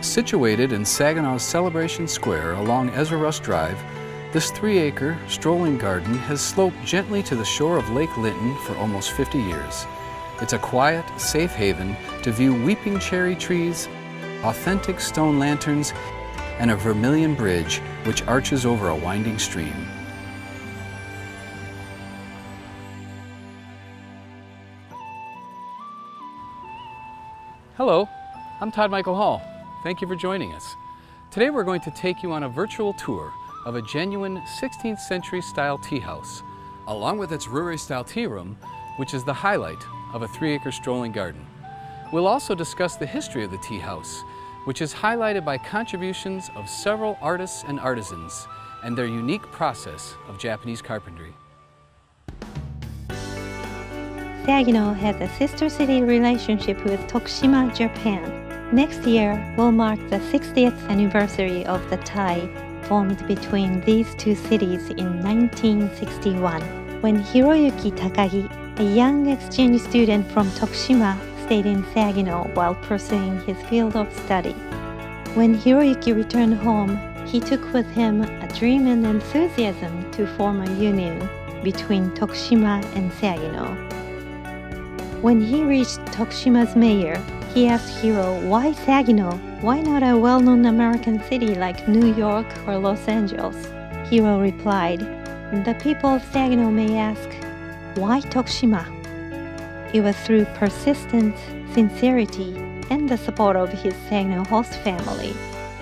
Situated in Saginaw's Celebration Square along Ezra Rush Drive, this 3-acre strolling garden has sloped gently to the shore of Lake Linton for almost 50 years. It's a quiet, safe haven to view weeping cherry trees, authentic stone lanterns, and a vermilion bridge which arches over a winding stream. Hello, I'm Todd Michael Hall. Thank you for joining us. Today we're going to take you on a virtual tour of a genuine 16th century style tea house, along with its Ruri style tea room, which is the highlight of a 3-acre strolling garden. We'll also discuss the history of the tea house, which is highlighted by contributions of several artists and artisans and their unique process of Japanese carpentry. Saginaw has a sister city relationship with Tokushima, Japan. Next year will mark the 60th anniversary of the tie formed between these two cities in 1961, when Hiroyuki Takagi, a young exchange student from Tokushima, stayed in Saginaw while pursuing his field of study. When Hiroyuki returned home, he took with him a dream and enthusiasm to form a union between Tokushima and Saginaw. When he reached Tokushima's mayor, he asked Hiro, why Saginaw? Why not a well-known American city like New York or Los Angeles? Hiro replied, the people of Saginaw may ask, why Tokushima? It was through persistence, sincerity, and the support of his Saginaw host family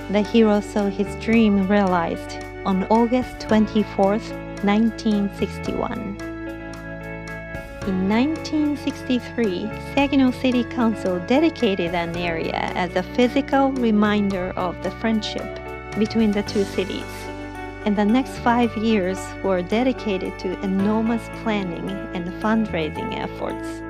that Hiro saw his dream realized on August 24, 1961. In 1963, Saginaw City Council dedicated an area as a physical reminder of the friendship between the two cities, and the next 5 years were dedicated to enormous planning and fundraising efforts.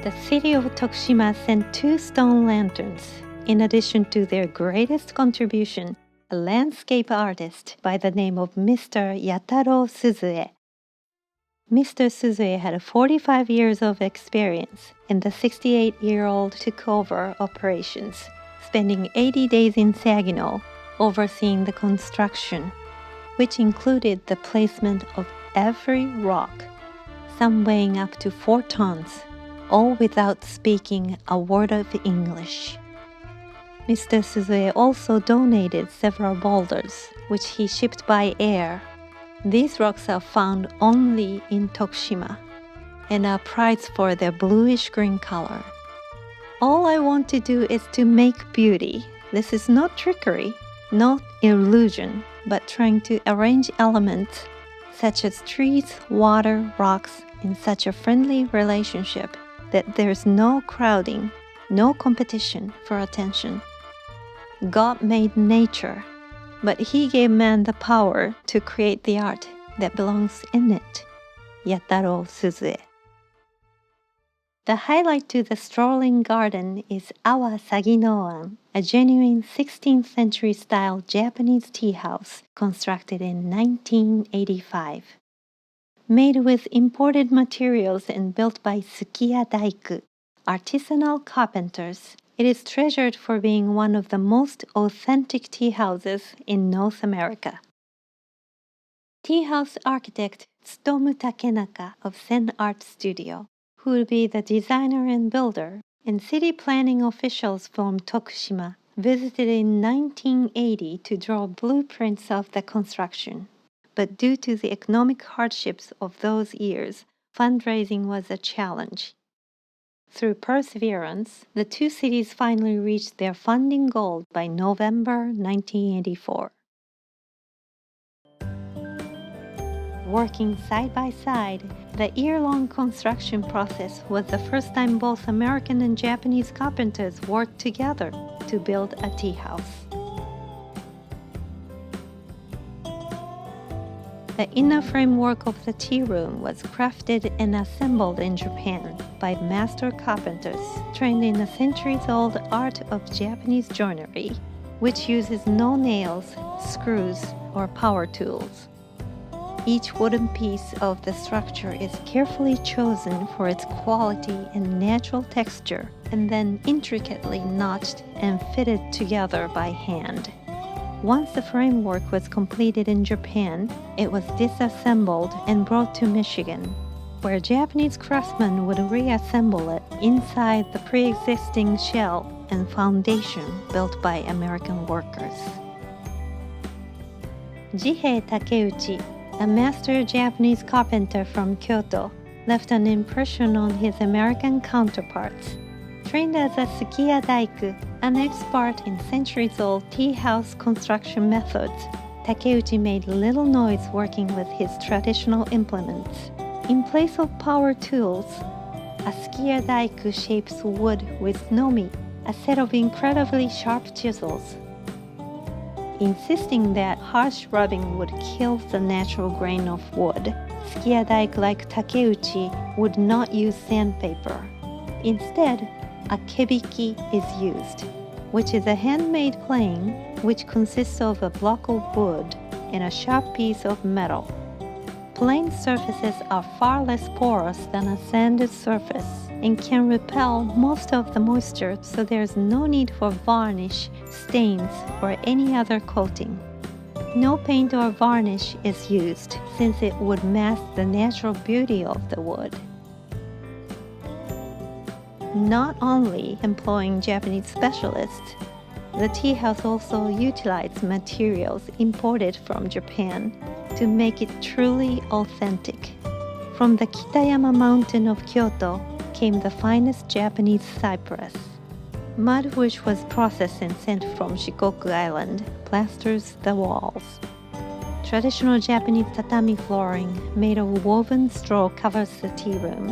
The city of Tokushima sent 2 stone lanterns, in addition to their greatest contribution, a landscape artist by the name of Mr. Yataro Suzue. Mr. Suzue had 45 years of experience, and the 68-year-old took over operations, spending 80 days in Saginaw, overseeing the construction, which included the placement of every rock, some weighing up to 4 tons, all without speaking a word of English. Mr. Suzue also donated several boulders, which he shipped by air. These rocks are found only in Tokushima and are prized for their bluish-green color. All I want to do is to make beauty. This is not trickery, not illusion, but trying to arrange elements such as trees, water, rocks in such a friendly relationship that there's no crowding, no competition for attention. God made nature, but he gave man the power to create the art that belongs in it. Yataro Suzue. The highlight to the strolling garden is Awa-Saginaw-An, a genuine 16th century style Japanese tea house constructed in 1985. Made with imported materials and built by Sukiya Daiku, artisanal carpenters, it is treasured for being one of the most authentic tea houses in North America. Tea house architect Tsutomu Takenaka of Zen Art Studio, who will be the designer and builder, and city planning officials from Tokushima, visited in 1980 to draw blueprints of the construction. But due to the economic hardships of those years, fundraising was a challenge. Through perseverance, the two cities finally reached their funding goal by November 1984. Working side by side, the year-long construction process was the first time both American and Japanese carpenters worked together to build a tea house. The inner framework of the tea room was crafted and assembled in Japan by master carpenters trained in the centuries-old art of Japanese joinery, which uses no nails, screws, or power tools. Each wooden piece of the structure is carefully chosen for its quality and natural texture, and then intricately notched and fitted together by hand. Once the framework was completed in Japan, it was disassembled and brought to Michigan, where Japanese craftsmen would reassemble it inside the pre-existing shell and foundation built by American workers. Jihei Takeuchi, a master Japanese carpenter from Kyoto, left an impression on his American counterparts. Trained as a sukiya daiku, an expert in centuries-old tea house construction methods, Takeuchi made little noise working with his traditional implements. In place of power tools, a sukiya daiku shapes wood with nomi, a set of incredibly sharp chisels. Insisting that harsh rubbing would kill the natural grain of wood, sukiya daiku like Takeuchi would not use sandpaper. Instead, a kebiki is used, which is a handmade plane which consists of a block of wood and a sharp piece of metal. Plane surfaces are far less porous than a sanded surface and can repel most of the moisture, so there's no need for varnish, stains, or any other coating. No paint or varnish is used since it would mask the natural beauty of the wood. Not only employing Japanese specialists, the tea house also utilized materials imported from Japan to make it truly authentic. From the Kitayama mountain of Kyoto came the finest Japanese cypress. Mud which was processed and sent from Shikoku Island plasters the walls. Traditional Japanese tatami flooring made of woven straw covers the tea room,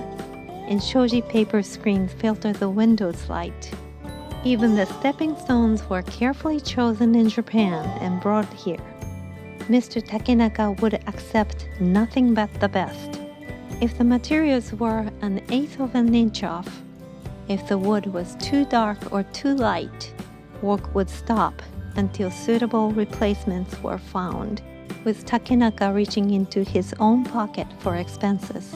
and shoji paper screens filter the window's light. Even the stepping stones were carefully chosen in Japan and brought here. Mr. Takenaka would accept nothing but the best. If the materials were an eighth of an inch off, if the wood was too dark or too light, work would stop until suitable replacements were found, with Takenaka reaching into his own pocket for expenses.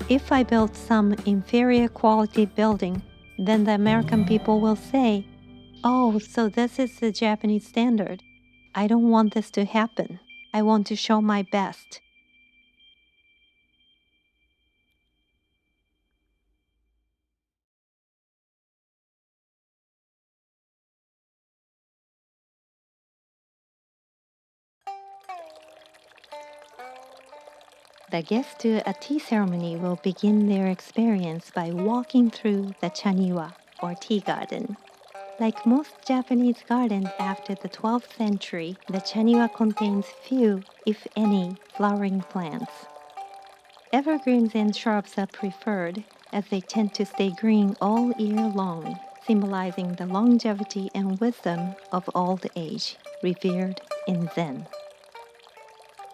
If I build some inferior quality building, then the American people will say, "Oh, so this is the Japanese standard. I don't want this to happen. I want to show my best." The guests to a tea ceremony will begin their experience by walking through the chaniwa, or tea garden. Like most Japanese gardens after the 12th century, the chaniwa contains few, if any, flowering plants. Evergreens and shrubs are preferred, as they tend to stay green all year long, symbolizing the longevity and wisdom of old age, revered in Zen.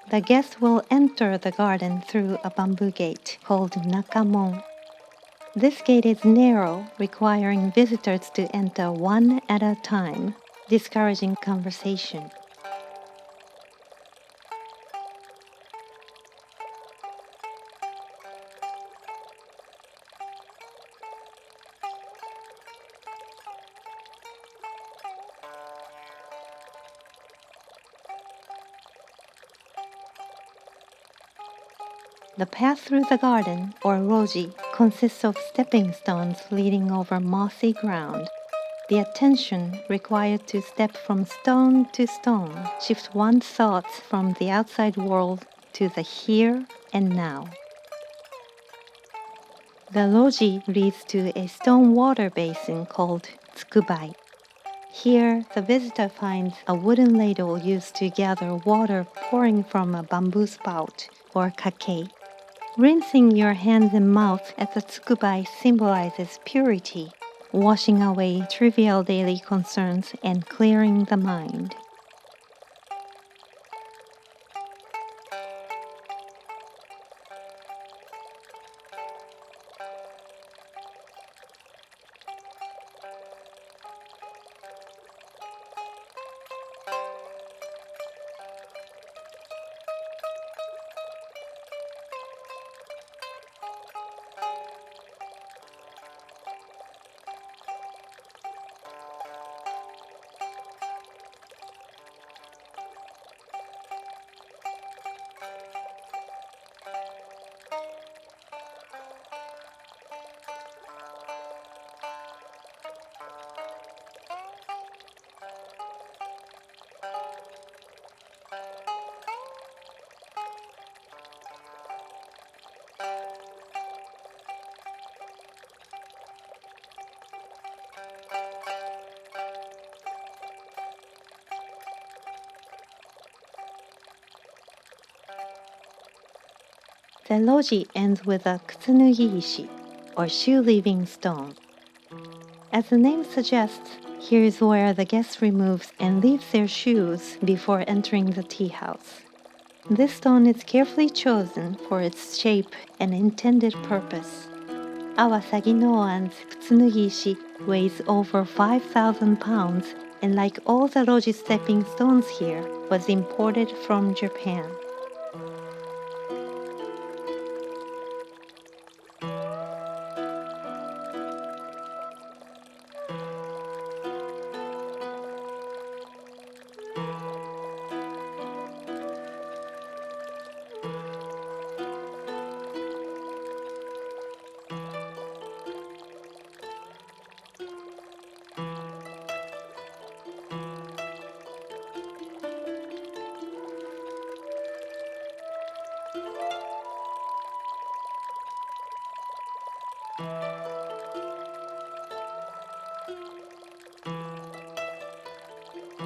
The guests will enter the garden through a bamboo gate called Nakamon. This gate is narrow, requiring visitors to enter one at a time, discouraging conversation. The path through the garden, or Roji, consists of stepping stones leading over mossy ground. The attention required to step from stone to stone shifts one's thoughts from the outside world to the here and now. The Roji leads to a stone water basin called tsukubai. Here, the visitor finds a wooden ladle used to gather water pouring from a bamboo spout, or kake. Rinsing your hands and mouth at the tsukubai symbolizes purity, washing away trivial daily concerns and clearing the mind. The Roji ends with a kutsunugi ishi, or shoe-leaving stone. As the name suggests, here is where the guest removes and leaves their shoes before entering the tea house. This stone is carefully chosen for its shape and intended purpose. Awa-Saginaw-An's kutsunugi ishi weighs over 5,000 pounds, and like all the Roji stepping stones here, was imported from Japan.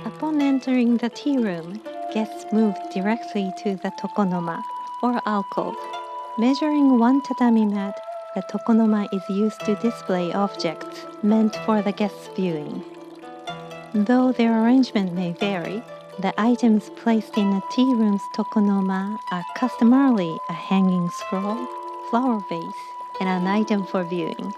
Upon entering the tea room, guests move directly to the tokonoma, or alcove. Measuring one tatami mat, the tokonoma is used to display objects meant for the guest's viewing. Though their arrangement may vary, the items placed in a tea room's tokonoma are customarily a hanging scroll, flower vase, and an item for viewing.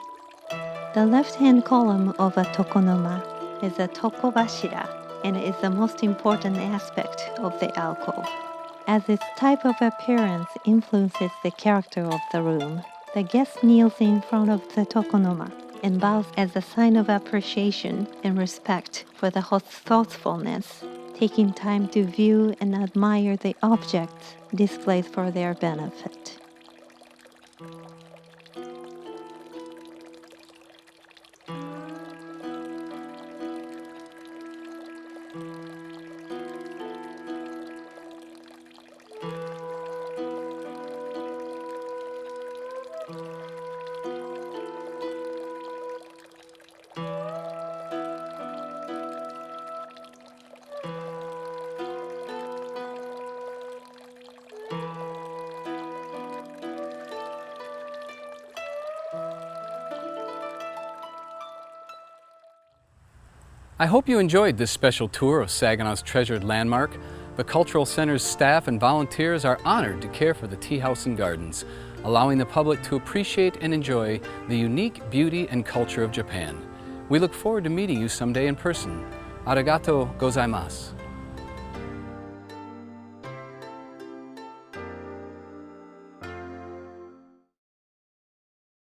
The left-hand column of a tokonoma is a tokobashira, and is the most important aspect of the alcove. As its type of appearance influences the character of the room, the guest kneels in front of the tokonoma and bows as a sign of appreciation and respect for the host's thoughtfulness, taking time to view and admire the objects displayed for their benefit. I hope you enjoyed this special tour of Saginaw's treasured landmark. The Cultural Center's staff and volunteers are honored to care for the tea house and gardens, allowing the public to appreciate and enjoy the unique beauty and culture of Japan. We look forward to meeting you someday in person. Arigato gozaimasu.